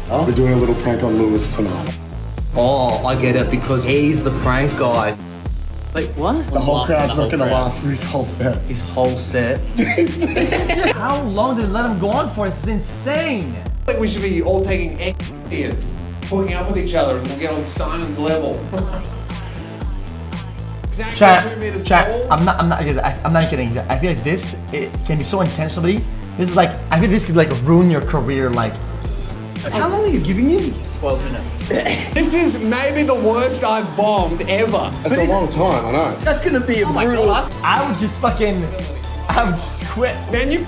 We're doing a little prank on Lewis tonight. Oh, I get it, because he's the prank guy. Wait, what? The whole crowd's not going to laugh through his whole set. His whole set. How long did they let him go on for? It's insane. I think we should be all taking ecstasy and hooking up with each other and we'll get on Simon's level. Exactly 2 meters Chat. tall. I'm not kidding. I feel like this, it can be so intense. Somebody, this is like, I feel this could like ruin your career. Like, How long are you giving him? 12 minutes. This is maybe the worst I've bombed ever. That's a long time, I know. That's gonna be a brutal. I would just quit. Man, you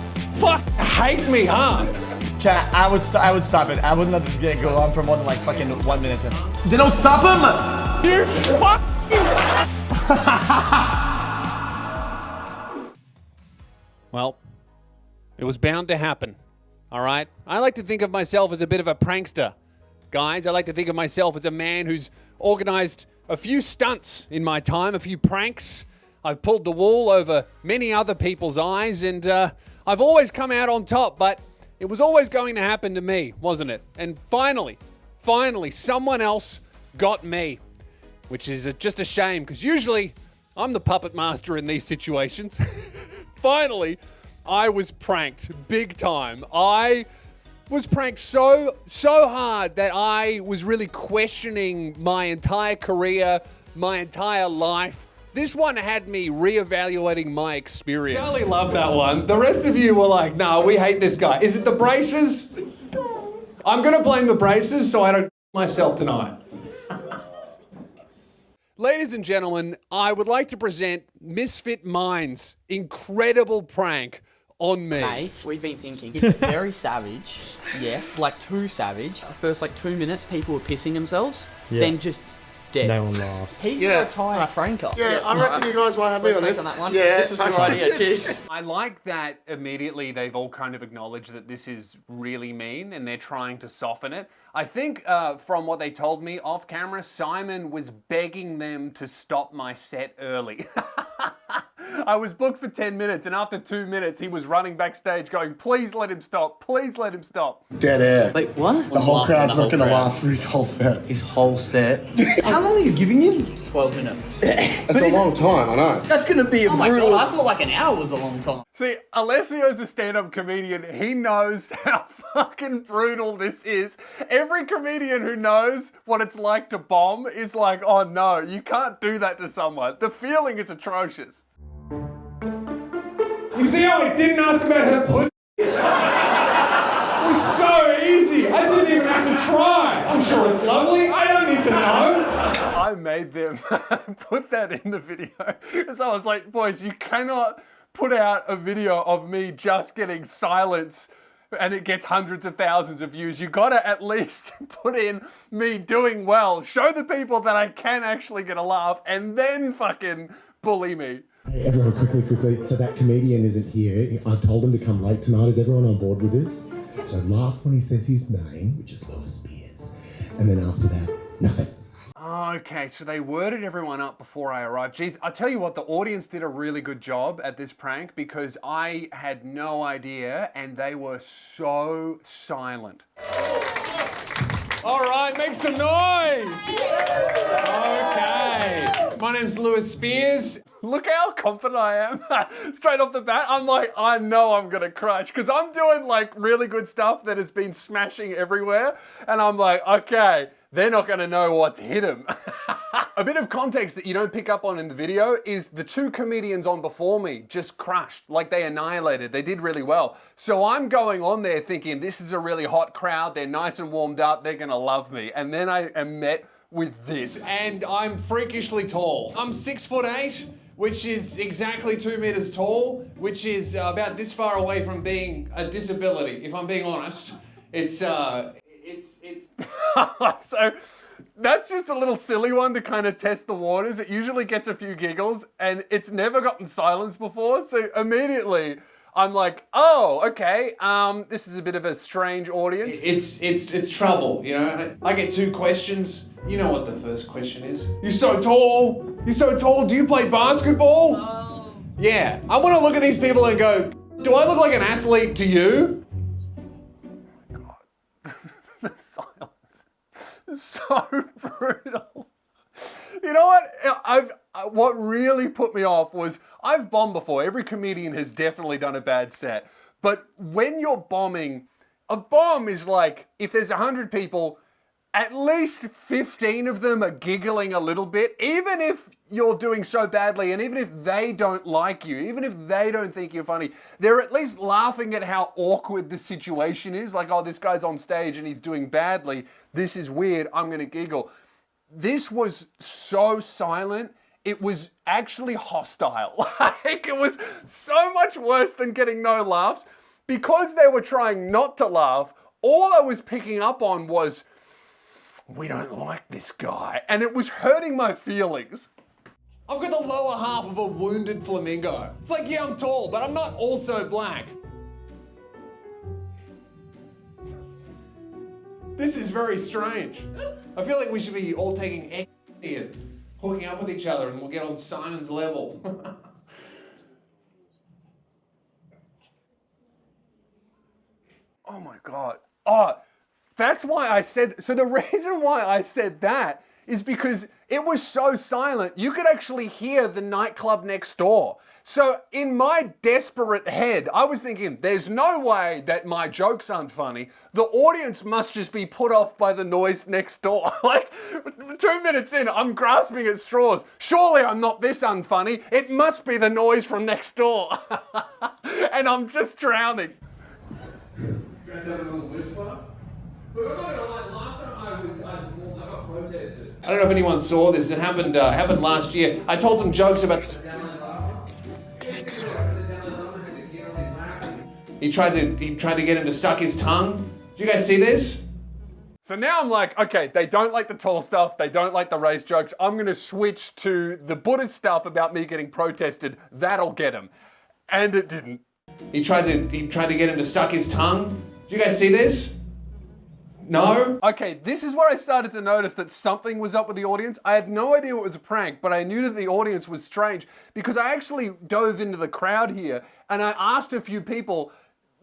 hate me, huh? Chat. I would stop it. I wouldn't let this game go on for more than like fucking 1 minute. They don't stop him. You Well, it was bound to happen. All right? I like to think of myself as a bit of a prankster. Guys, I like to think of myself as a man who's organized a few stunts in my time, a few pranks. I've pulled the wool over many other people's eyes, and I've always come out on top, but it was always going to happen to me, wasn't it? And finally, someone else got me, which is just a shame, because usually I'm the puppet master in these situations. Finally, I was pranked big time. I was pranked so hard that I was really questioning my entire career, my entire life. This one had me reevaluating my experience. Sally loved that one. The rest of you were like, nah, we hate this guy. Is it the braces? I'm going to blame the braces so I don't myself tonight. Ladies and gentlemen, I would like to present Misfit Minds' incredible prank on me. Mate, we've been thinking. It's very savage. Yes, like too savage. The first like 2 minutes, people were pissing themselves. Then just dead. No one laughed. He's a tire pranker. Yeah, I reckon you guys won't have me on this. On that one. Yeah, This was your idea. Cheers. I like that immediately they've all kind of acknowledged that this is really mean and they're trying to soften it. I think from what they told me off camera, Simon was begging them to stop my set early. I was booked for 10 minutes and after 2 minutes he was running backstage going, please let him stop, please let him stop. Dead air. Wait, what? The whole crowd's not going to laugh through his whole set. His whole set. How long are you giving him? 12 minutes. That's a long time, I know. That's gonna be a Oh my brutal. god, I thought like an hour was a long time. See, Alessio's a stand-up comedian. He knows how fucking brutal this is. Every comedian who knows what it's like to bomb is like, oh no, you can't do that to someone. The feeling is atrocious. You see how I didn't ask about her pussy? It was so easy. I didn't even have to try. I'm sure it's lovely. I don't need to know. I made them put that in the video. So I was like, boys, you cannot put out a video of me just getting silence and it gets hundreds of thousands of views. You gotta at least put in me doing well. Show the people that I can actually get a laugh and then fucking bully me. Hey, everyone, quickly. So that comedian isn't here. I told him to come late tonight. Is everyone on board with this? So laugh when he says his name, which is Lewis Spears. And then after that, nothing. Okay, so they worded everyone up before I arrived. Jeez, I tell you what, the audience did a really good job at this prank because I had no idea and they were so silent. All right, make some noise. Okay. My name's Lewis Spears. Look how confident I am. Straight off the bat, I'm like, I know I'm gonna crush because I'm doing like really good stuff that has been smashing everywhere. And I'm like, okay, they're not gonna know what's hit them. A bit of context that you don't pick up on in the video is the two comedians on before me just crushed, like they annihilated. They did really well. So I'm going on there thinking this is a really hot crowd. They're nice and warmed up. They're gonna love me. And then I am met with this. And I'm freakishly tall. I'm 6'8", which is exactly 2 meters tall, which is about this far away from being a disability, if I'm being honest. It's so that's just a little silly one to kind of test the waters. It usually gets a few giggles and it's never gotten silence before. So immediately I'm like, oh, okay, this is a bit of a strange audience. It's trouble, you know. I get two questions. You know what the first question is. You're so tall. You're so tall. Do you play basketball? Yeah. I want to look at these people and go, do I look like an athlete to you? God. The silence. so brutal. You know what? What really put me off was I've bombed before. Every comedian has definitely done a bad set. But when you're bombing, a bomb is like, if there's 100 people, at least 15 of them are giggling a little bit, even if you're doing so badly, and even if they don't like you, even if they don't think you're funny, they're at least laughing at how awkward the situation is. Like, oh, this guy's on stage and he's doing badly. This is weird. I'm going to giggle. This was so silent. It was actually hostile. Like, it was so much worse than getting no laughs. Because they were trying not to laugh, all I was picking up on was, we don't like this guy. And it was hurting my feelings. I've got the lower half of a wounded flamingo. It's like, yeah, I'm tall, but I'm not also black. This is very strange. I feel like we should be all taking ecstasy and hooking up with each other and we'll get on Simon's level. Oh my God. Oh, that's why I said, so the reason why I said that is because it was so silent, you could actually hear the nightclub next door. So in my desperate head, I was thinking, there's no way that my jokes aren't funny. The audience must just be put off by the noise next door. Like, 2 minutes in, I'm grasping at straws. Surely I'm not this unfunny. It must be the noise from next door. And I'm just drowning. You guys have a little whisper? Look, I'm not gonna lie, last time I performed, I got protested. I don't know if anyone saw this, it happened last year. I told some jokes about the Dalai Lama. He tried to get him to suck his tongue. Did you guys see this? So now I'm like, okay, they don't like the tall stuff, they don't like the race jokes. I'm gonna switch to the Buddhist stuff about me getting protested. That'll get him. And it didn't. He tried to get him to suck his tongue. Did you guys see this? No? Okay, this is where I started to notice that something was up with the audience. I had no idea it was a prank, but I knew that the audience was strange because I actually dove into the crowd here and I asked a few people,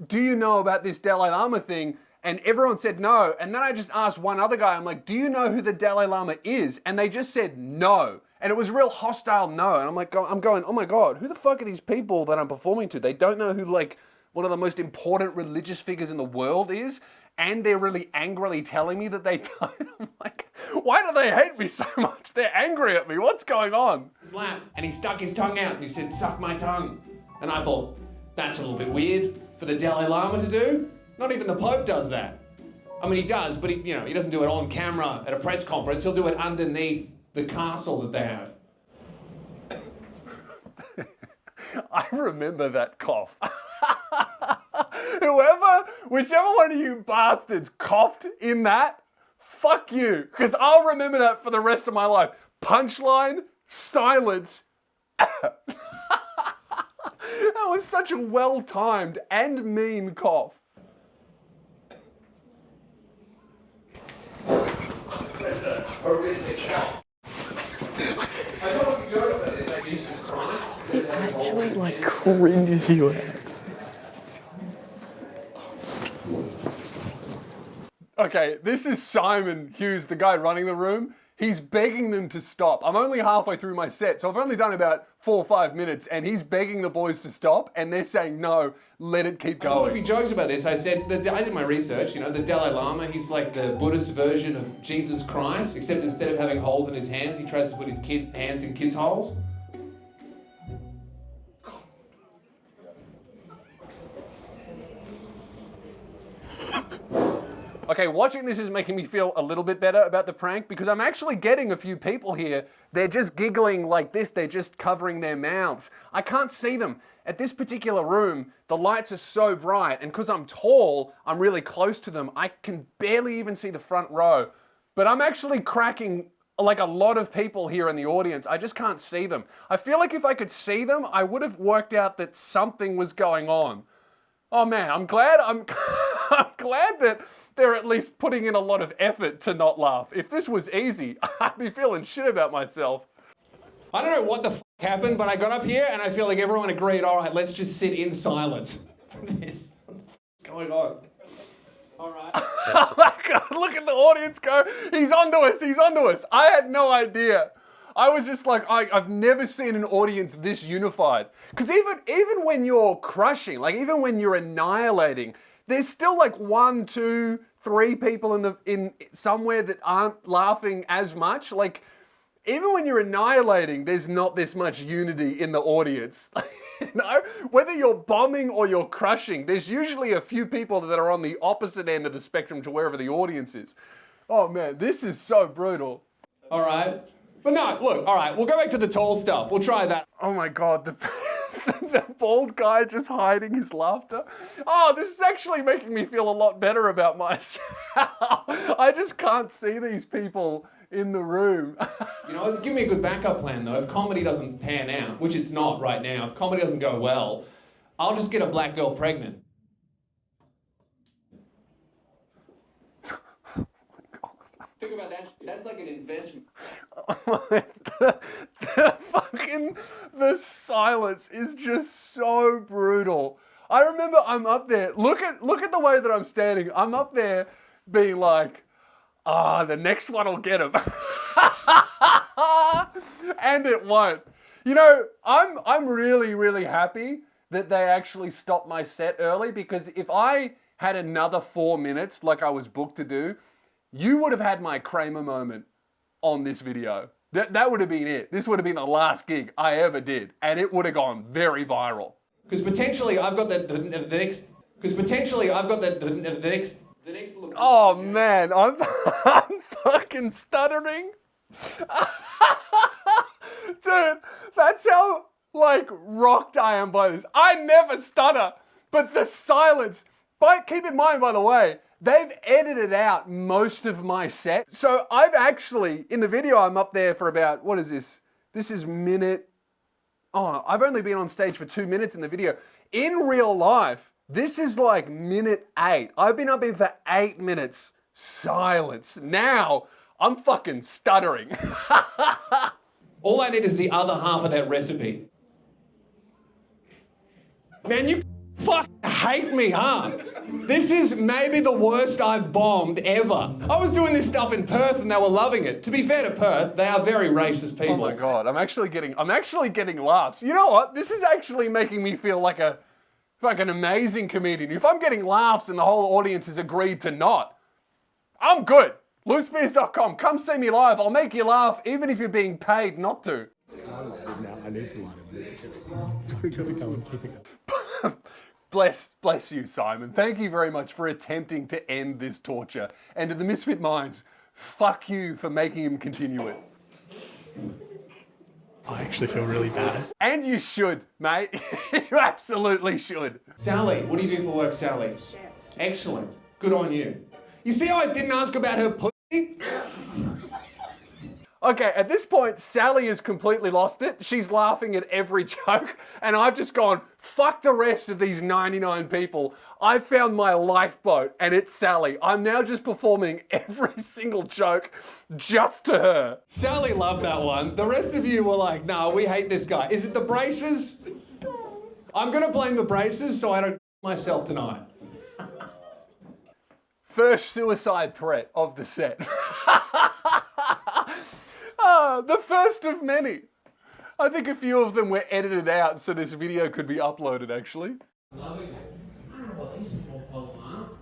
do you know about this Dalai Lama thing? And everyone said no. And then I just asked one other guy, I'm like, do you know who the Dalai Lama is? And they just said no. And it was a real hostile no. And I'm going, oh my God, who the fuck are these people that I'm performing to? They don't know who, like, one of the most important religious figures in the world is. And they're really angrily telling me that they don't. I'm like, why do they hate me so much? They're angry at me. What's going on? And he stuck his tongue out and he said, suck my tongue. And I thought, that's a little bit weird for the Dalai Lama to do. Not even the Pope does that. I mean, he does, but he doesn't do it on camera at a press conference. He'll do it underneath the castle that they have. I remember that cough. Whichever one of you bastards coughed in that, fuck you. Because I'll remember that for the rest of my life. Punchline, silence. That was such a well-timed and mean cough. That's a horrific cough. I know what you joke about it. He actually like cringes you out. Okay, this is Simon Hughes, the guy running the room. He's begging them to stop. I'm only halfway through my set, so I've only done about 4 or 5 minutes, and he's begging the boys to stop, and they're saying, no, let it keep going. I told a few jokes about this. I said, I did my research, the Dalai Lama, he's like the Buddhist version of Jesus Christ, except instead of having holes in his hands, he tries to put his hands in kids' holes. Okay, watching this is making me feel a little bit better about the prank because I'm actually getting a few people here. They're just giggling like this. They're just covering their mouths. I can't see them. At this particular room, the lights are so bright, and because I'm tall, I'm really close to them. I can barely even see the front row. But I'm actually cracking like a lot of people here in the audience. I just can't see them. I feel like if I could see them, I would have worked out that something was going on. Oh man, I'm glad I'm glad that they're at least putting in a lot of effort to not laugh. If this was easy, I'd be feeling shit about myself. I don't know what the happened, but I got up here and I feel like everyone agreed, all right, let's just sit in silence for this. What's going on? All right. Oh my God, look at the audience go, he's onto us, he's onto us. I had no idea. I was just like, I've never seen an audience this unified. Because even when you're crushing, like even when you're annihilating, there's still like 1, 2, 3 people in somewhere that aren't laughing as much. Like even when you're annihilating, there's not this much unity in the audience. You know, whether you're bombing or you're crushing, there's usually a few people that are on the opposite end of the spectrum to wherever the audience is. Oh man, this is so brutal. All right. But no, look, all right, we'll go back to the tall stuff. We'll try that. Oh my God, the bald guy just hiding his laughter. Oh, this is actually making me feel a lot better about myself. I just can't see these people in the room. You know, it's give me a good backup plan though. If comedy doesn't pan out, which it's not right now, if comedy doesn't go well, I'll just get a black girl pregnant. Think about that. That's like an investment. The silence is just so brutal. I remember I'm up there. Look at the way that I'm standing. I'm up there being like, the next one will get him. And it won't. You know, I'm really, really happy that they actually stopped my set early, because if I had another 4 minutes like I was booked to do, you would have had my Kramer moment on this video. That would have been it. This would have been the last gig I ever did, and it would have gone very viral. Because potentially I've got the next. Because potentially I've got the next. Look. Oh man, I'm fucking stuttering. Dude, that's how like rocked I am by this. I never stutter, but the silence. But keep in mind, by the way, they've edited out most of my set. So I've actually, in the video, I'm up there for about, what is this? This is minute. Oh, I've only been on stage for 2 minutes in the video. In real life, this is like minute 8. I've been up here for 8 minutes. Silence. Now, I'm fucking stuttering. All I need is the other half of that recipe. Man, you fucking hate me, huh? This is maybe the worst I've bombed ever. I was doing this stuff in Perth and they were loving it. To be fair to Perth, they are very racist people. Oh my God, I'm actually getting laughs. You know what? This is actually making me feel like an amazing comedian. If I'm getting laughs and the whole audience has agreed to not, I'm good. LouSpears.com, come see me live. I'll make you laugh even if you're being paid not to. I need to. Keep it going. Bless you, Simon. Thank you very much for attempting to end this torture. And to the Misfit Minds, fuck you for making him continue it. I actually feel really bad. And you should, mate. You absolutely should. Sally, what do you do for work, Sally? Chef. Excellent. Good on you. You see how I didn't ask about her pussy? Okay, at this point, Sally has completely lost it. She's laughing at every joke, and I've just gone, fuck the rest of these 99 people. I've found my lifeboat, and it's Sally. I'm now just performing every single joke just to her. Sally loved that one. The rest of you were like, no, we hate this guy. Is it the braces? I'm going to blame the braces so I don't myself tonight. First suicide threat of the set. The first of many. I think a few of them were edited out so this video could be uploaded, actually.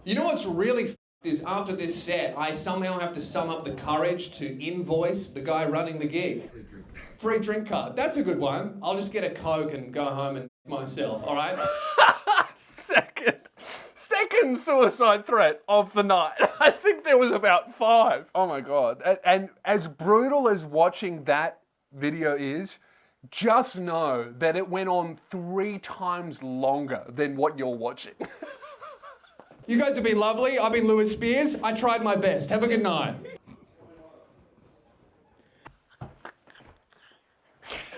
You know what's really is after this set, I somehow have to sum up the courage to invoice the guy running the gig. Free drink card. That's a good one. I'll just get a Coke and go home and myself, all right? Second suicide threat of the night. I think there was about 5. Oh my God. And as brutal as watching that video is, just know that it went on 3 times longer than what you're watching. You guys have been lovely. I've been Lewis Spears. I tried my best. Have a good night.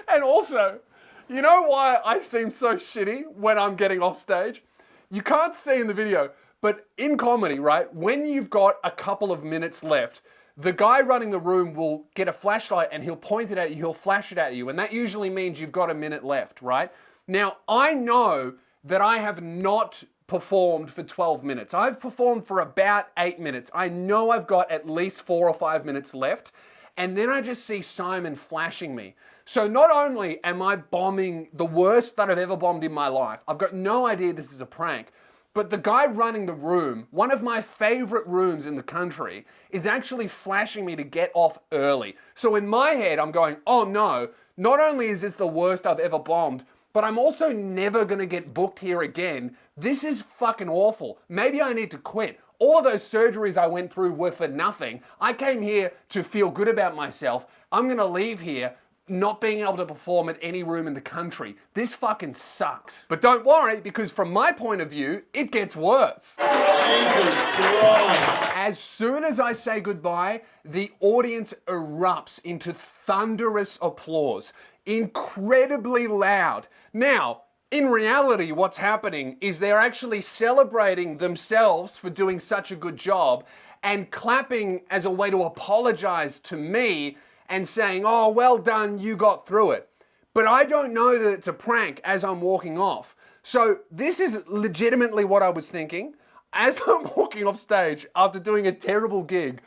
And also, you know why I seem so shitty when I'm getting off stage? You can't see in the video, but in comedy, right, when you've got a couple of minutes left, the guy running the room will get a flashlight and he'll point it at you, he'll flash it at you, and that usually means you've got a minute left, right? Now, I know that I have not performed for 12 minutes. I've performed for about 8 minutes. I know I've got at least 4 or 5 minutes left. And then I just see Simon flashing me. So not only am I bombing the worst that I've ever bombed in my life, I've got no idea this is a prank, but the guy running the room, one of my favorite rooms in the country, is actually flashing me to get off early. So in my head, I'm going, oh no, not only is this the worst I've ever bombed, but I'm also never gonna get booked here again. This is fucking awful. Maybe I need to quit. All of those surgeries I went through were for nothing. I came here to feel good about myself. I'm gonna leave here not being able to perform at any room in the country. This fucking sucks. But don't worry, because from my point of view, it gets worse. Jesus Christ. As soon as I say goodbye, the audience erupts into thunderous applause. Incredibly loud. Now, in reality, what's happening is they're actually celebrating themselves for doing such a good job and clapping as a way to apologize to me and saying, oh, well done, you got through it. But I don't know that it's a prank as I'm walking off. So this is legitimately what I was thinking. As I'm walking off stage after doing a terrible gig,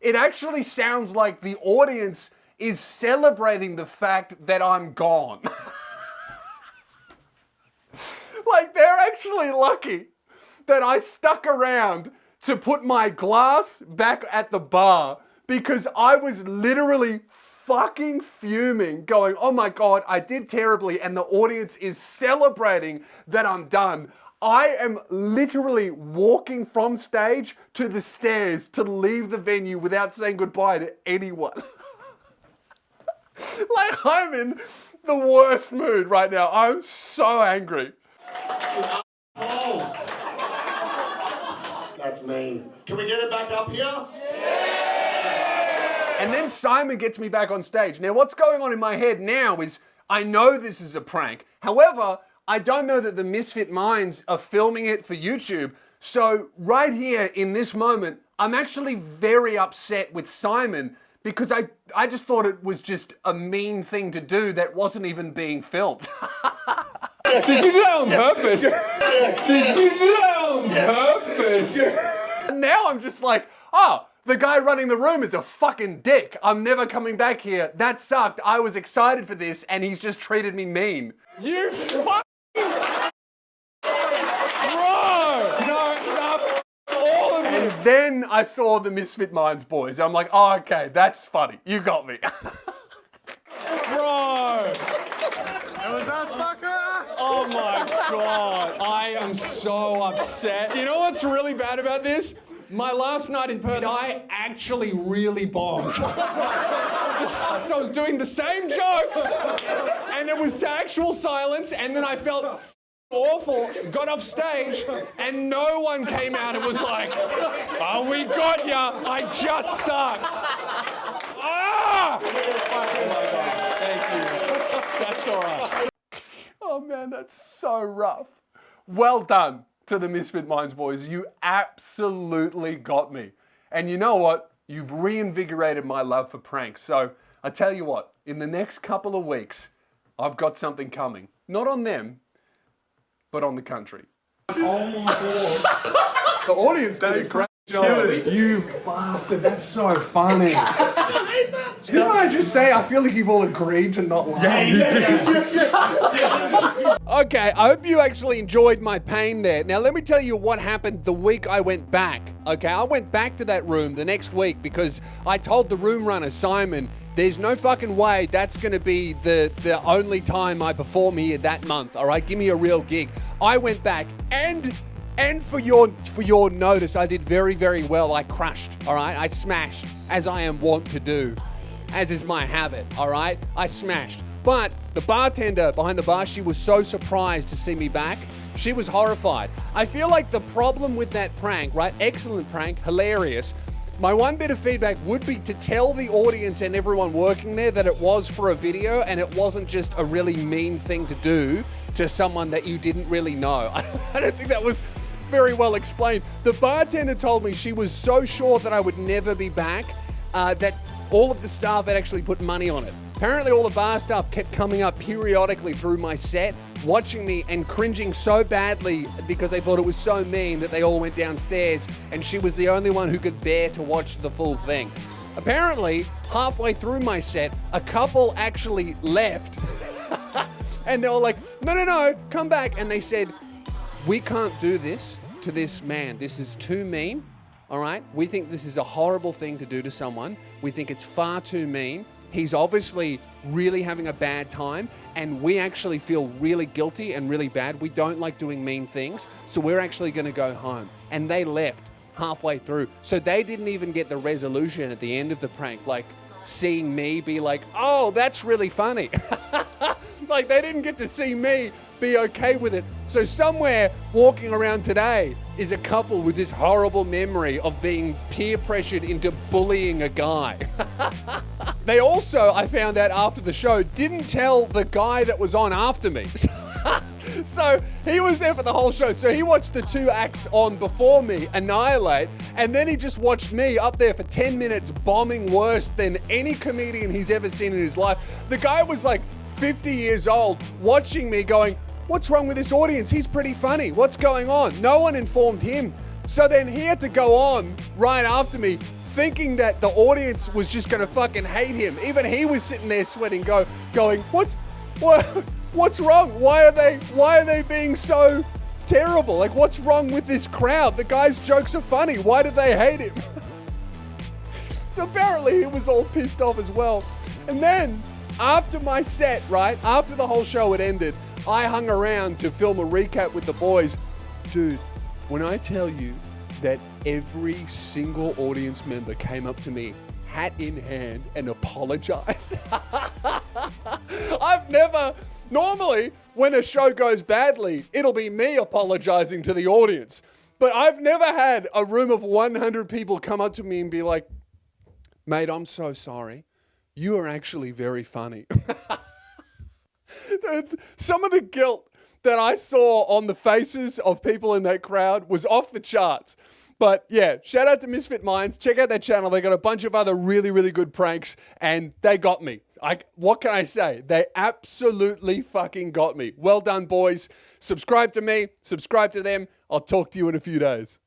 it actually sounds like the audience is celebrating the fact that I'm gone. Like, they're actually lucky that I stuck around to put my glass back at the bar, because I was literally fucking fuming, going, oh my God, I did terribly, and the audience is celebrating that I'm done. I am literally walking from stage to the stairs to leave the venue without saying goodbye to anyone. Like, I'm in the worst mood right now. I'm so angry. That's mean. Can we get it back up here? And then Simon gets me back on stage. Now, what's going on in my head now is I know this is a prank. However, I don't know that the Misfit Minds are filming it for YouTube. So right here in this moment, I'm actually very upset with Simon because I just thought it was just a mean thing to do that wasn't even being filmed. Did you do that on purpose? Did you do that on purpose? And now I'm just like, oh, the guy running the room is a fucking dick. I'm never coming back here. That sucked. I was excited for this, and he's just treated me mean. You fucking... Bro! No, all of you. And then I saw the Misfit Minds boys. I'm like, oh, okay, that's funny. You got me. Bro! It was us, fucker! Oh my God. I am so upset. You know what's really bad about this? My last night in Perth, I actually really bombed. So I was doing the same jokes, and it was to actual silence, and then I felt awful, got off stage, and no one came out and was like, oh, we got ya, I just suck. Ah! Oh my God, thank you. That's all right. Oh man, that's so rough. Well done to the Misfit Minds boys. You absolutely got me. And you know what? You've reinvigorated my love for pranks. So I tell you what, in the next couple of weeks, I've got something coming. Not on them, but on the country. Oh my God. The audience did a great job. You bastards, that's so funny. Didn't I just say I feel like you've all agreed to not laugh? Okay, I hope you actually enjoyed my pain there. Now, let me tell you what happened the week I went back. Okay, I went back to that room the next week because I told the room runner, Simon, there's no fucking way that's going to be the only time I perform here that month, all right? Give me a real gig. I went back and for your notice, I did very, very well. I crushed, all right? I smashed, as I am wont to do, as is my habit, all right? I smashed. But the bartender behind the bar, she was so surprised to see me back. She was horrified. I feel like the problem with that prank, right? Excellent prank, hilarious. My one bit of feedback would be to tell the audience and everyone working there that it was for a video and it wasn't just a really mean thing to do to someone that you didn't really know. I don't think that was very well explained. The bartender told me she was so sure that I would never be back that all of the staff had actually put money on it. Apparently all the bar staff kept coming up periodically through my set, watching me and cringing so badly because they thought it was so mean that they all went downstairs and she was the only one who could bear to watch the full thing. Apparently, halfway through my set, a couple actually left and they were like, no, come back. And they said, we can't do this to this man. This is too mean, all right? We think this is a horrible thing to do to someone. We think it's far too mean. He's obviously really having a bad time, and we actually feel really guilty and really bad. We don't like doing mean things, so we're actually going to go home. And they left halfway through. So they didn't even get the resolution at the end of the prank, like seeing me be like, oh, that's really funny. Like they didn't get to see me be okay with it. So somewhere walking around today is a couple with this horrible memory of being peer pressured into bullying a guy. They also, I found out after the show, didn't tell the guy that was on after me. So he was there for the whole show. So he watched the 2 acts on before me annihilate, and then he just watched me up there for 10 minutes bombing worse than any comedian he's ever seen in his life. The guy was like 50 years old watching me going, what's wrong with this audience? He's pretty funny. What's going on? No one informed him. So then he had to go on right after me thinking that the audience was just going to fucking hate him. Even he was sitting there sweating, going, what's wrong? Why are they being so terrible? Like, what's wrong with this crowd? The guy's jokes are funny. Why do they hate him? So apparently he was all pissed off as well. And then after my set, right, after the whole show had ended, I hung around to film a recap with the boys. Dude, when I tell you that every single audience member came up to me, hat in hand, and apologized. Normally, when a show goes badly, it'll be me apologizing to the audience. But I've never had a room of 100 people come up to me and be like, mate, I'm so sorry. You are actually very funny. Some of the guilt that I saw on the faces of people in that crowd was off the charts. But yeah, shout out to Misfit Minds. Check out their channel. They got a bunch of other really, really good pranks, and they got me. What can I say? They absolutely fucking got me. Well done, boys. Subscribe to me. Subscribe to them. I'll talk to you in a few days.